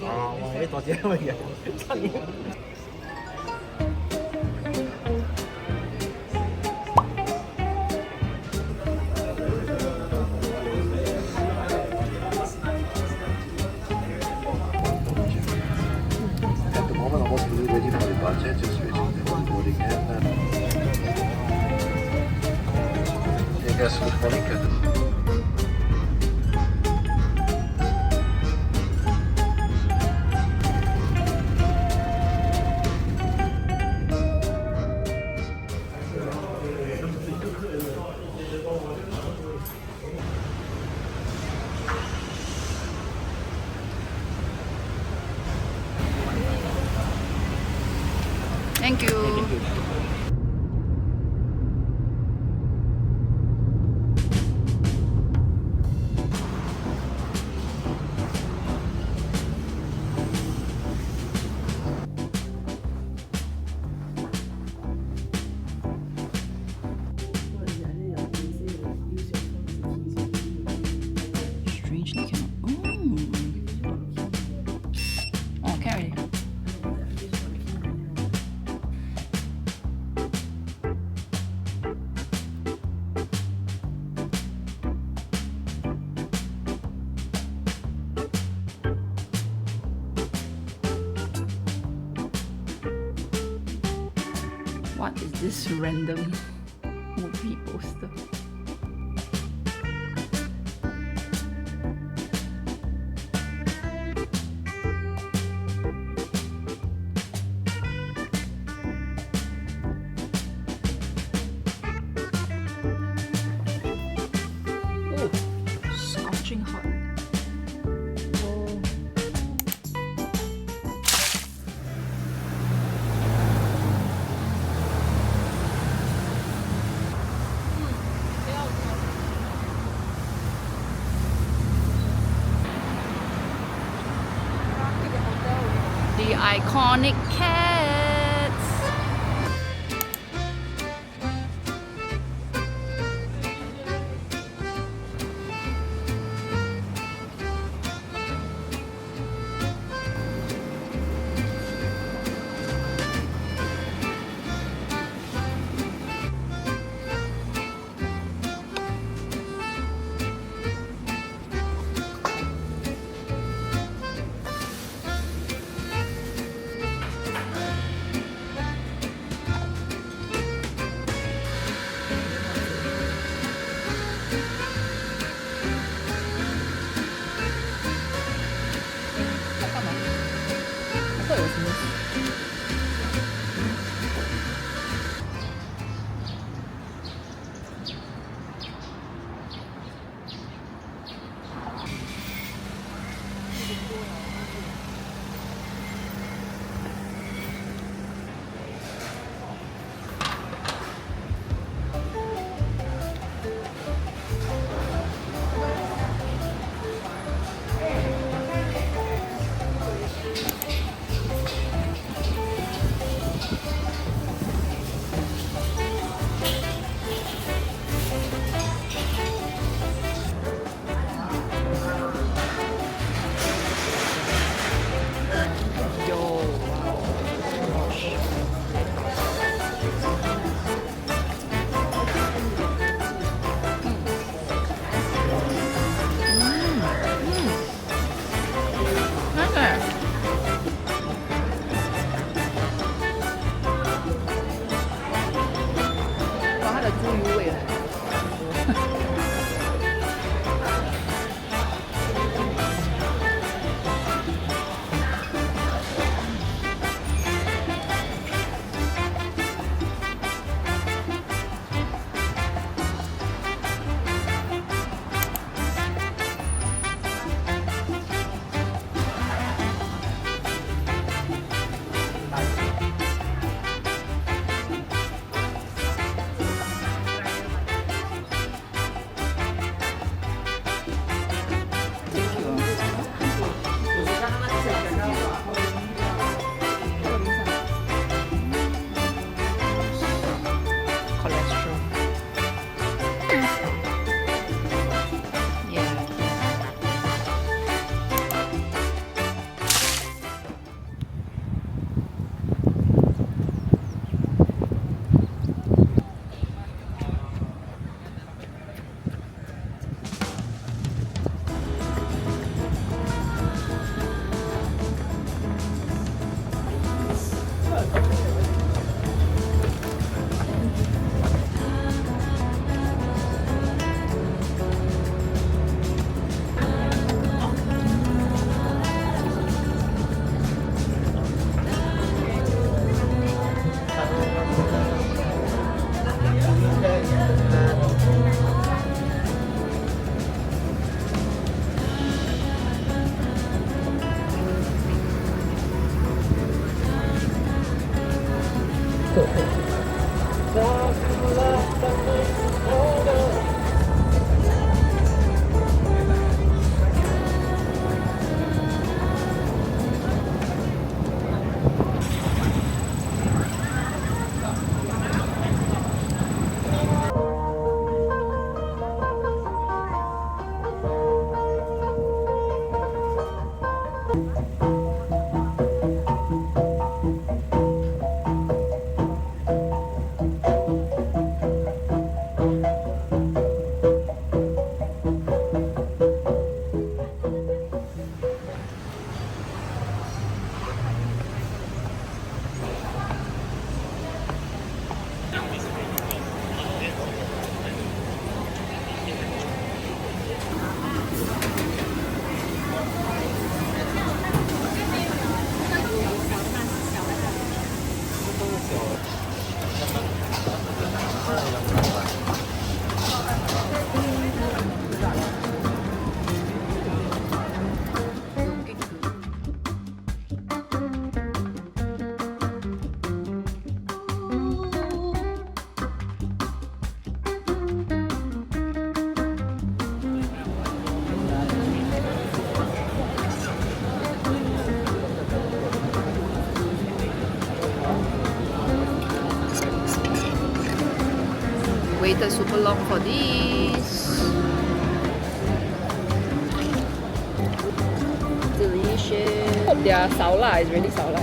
啊，我会多接那么远，上瘾。At the moment, almost really waiting for the budget, just waiting for the boarding in. Hey guys, good morning. Thank you. Strangely cannot. Oh, carry. What is this random movie poster? Oh, scorching hot. Oh. The iconic cats. waited super long for these. Delicious. Hope their 烧腊 is really 烧腊.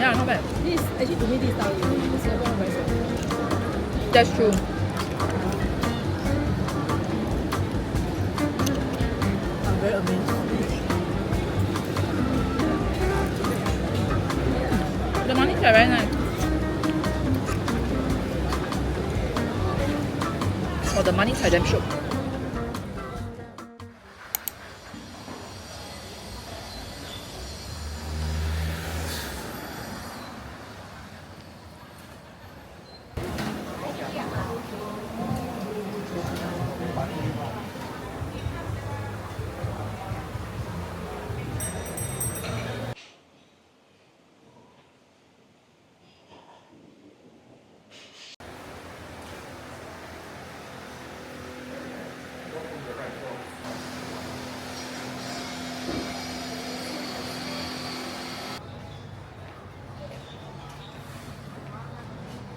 Yeah, not bad. This actually to me this style unique. Singapore not very sold. That's true. I'm very amazed. The mani's are very nice. Oh, the mani's are damn shook.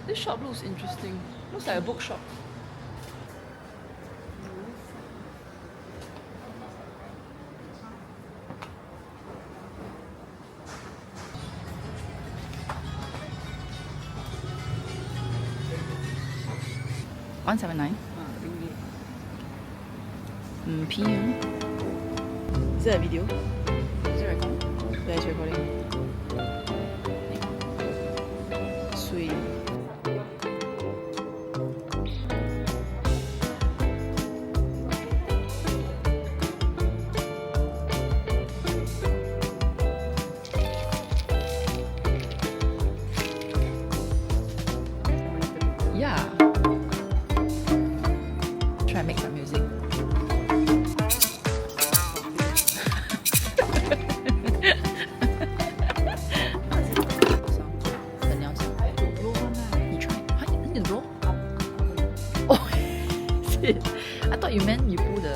This shop looks interesting. Looks like a bookshop. $179. PM. Is that a video? Is it recording? Yeah, it's recording. Sweet. Yeah. Try and make some music. You try. Huh? You didn't roll? Oh, is it? I thought you meant you pull the.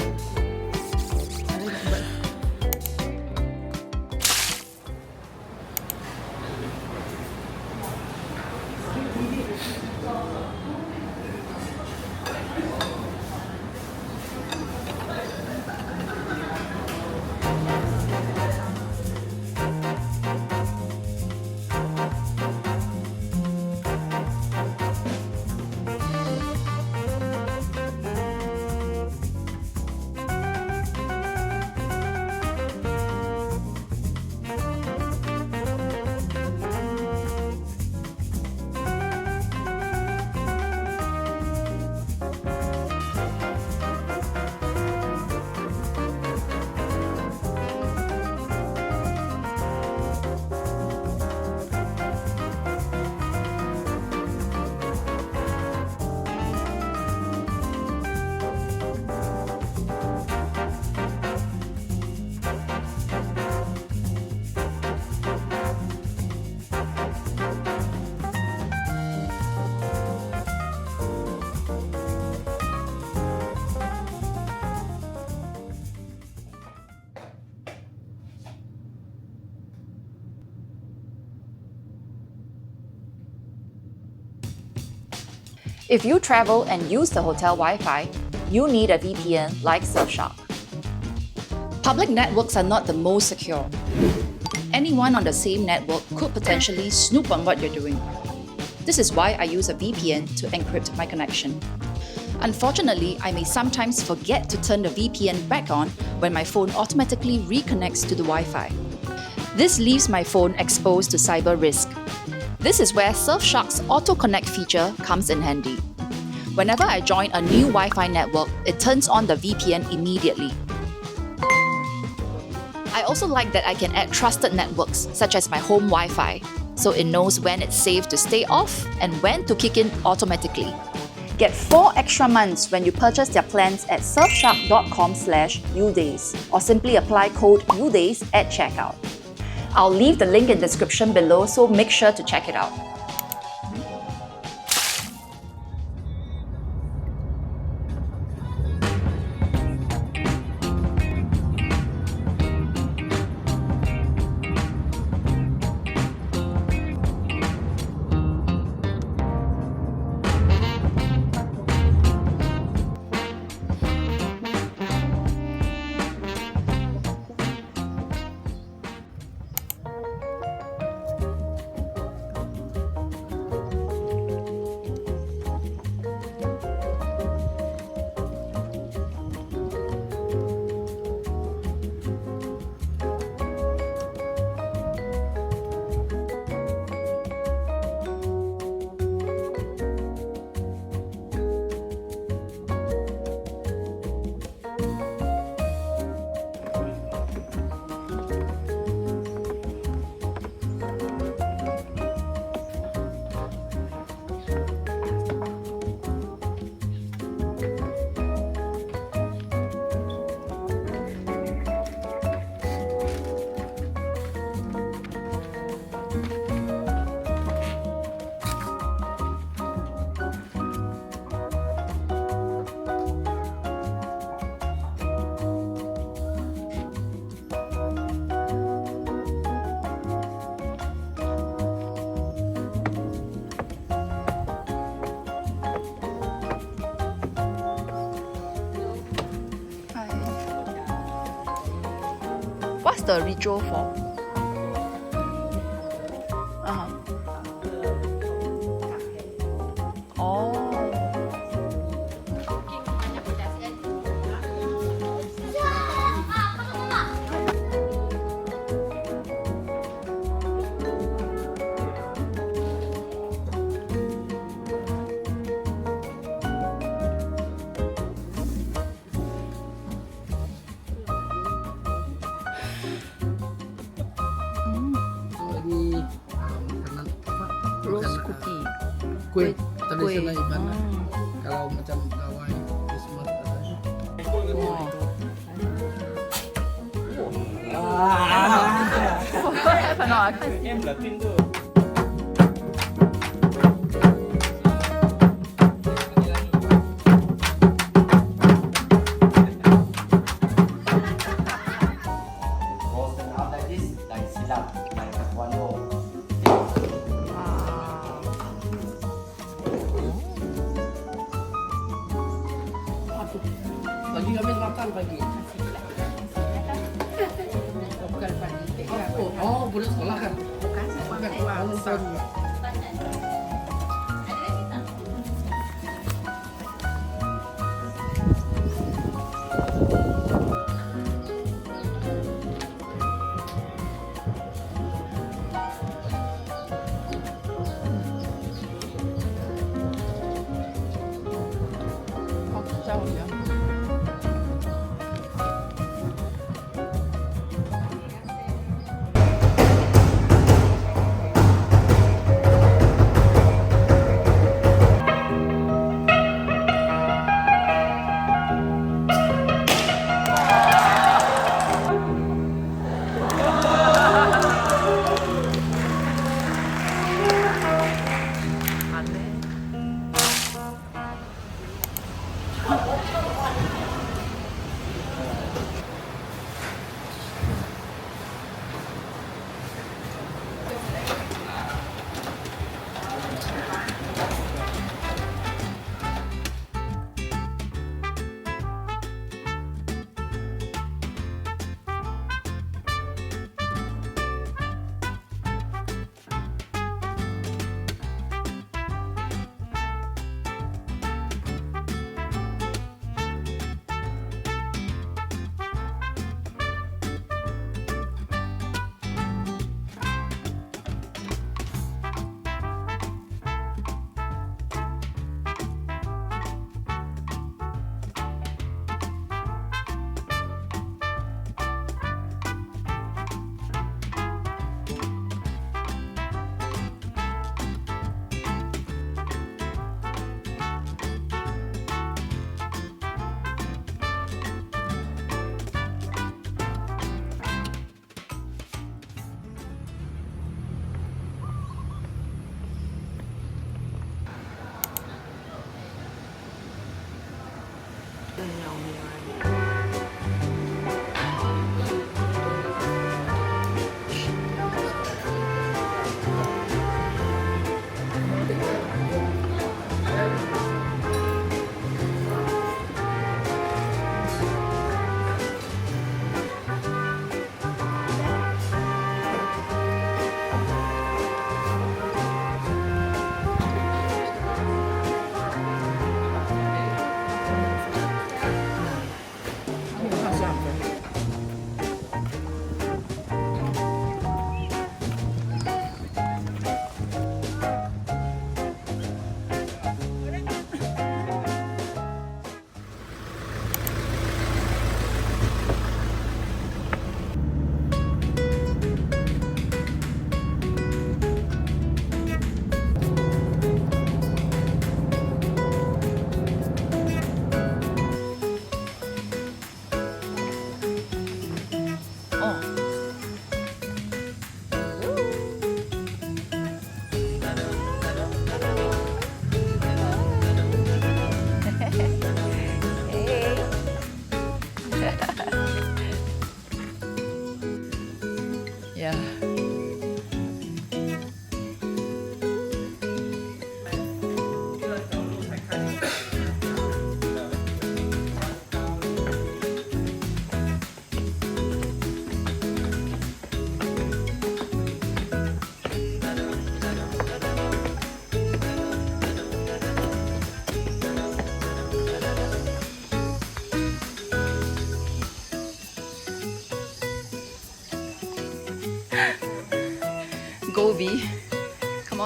If you travel and use the hotel Wi-Fi, you need a VPN like Surfshark. Public networks are not the most secure. Anyone on the same network could potentially snoop on what you're doing. This is why I use a VPN to encrypt my connection. Unfortunately, I may sometimes forget to turn the VPN back on when my phone automatically reconnects to the Wi-Fi. This leaves my phone exposed to cyber risk. This is where Surfshark's Auto Connect feature comes in handy. Whenever I join a new Wi-Fi network, it turns on the VPN immediately. I also like that I can add trusted networks, such as my home Wi-Fi, so it knows when it's safe to stay off and when to kick in automatically. Get 4 extra months when you purchase their plans at surfshark.com/udays or simply apply code UDAYS at checkout. I'll leave the link in the description below, so make sure to check it out. the ritual for? Oh. Lagi Rose cookie. kue tradisional Kue. Iban. Kalau macam gawai Christmas katanya. Wow. Phải nói Em là tin tôi. Roll them out like this, like silap, like one roll. Lagi habis makan pagi. Bukan pagi. Oh, budak sekolah kan? Bukan nonton.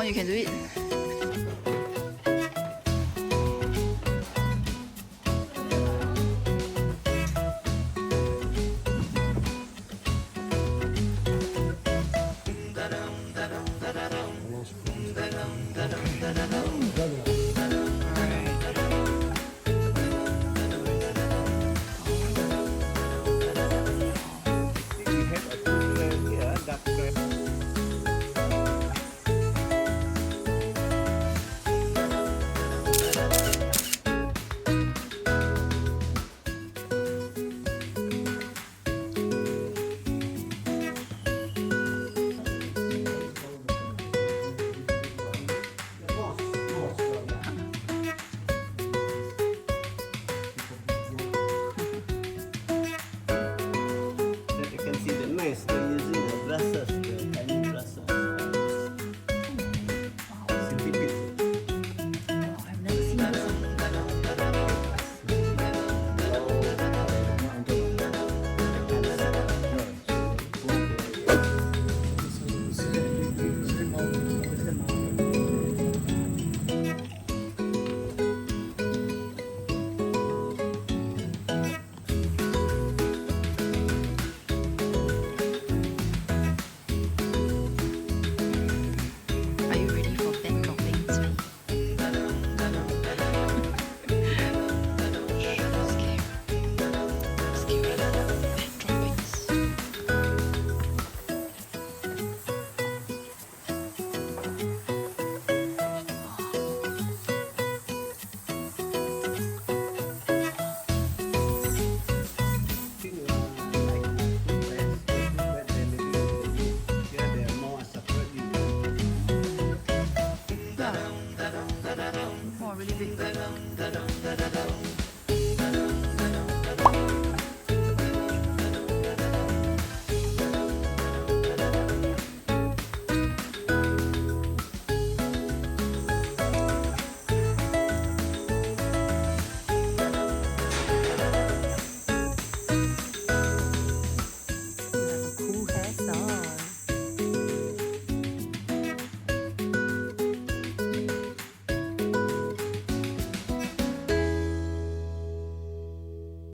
you can do it.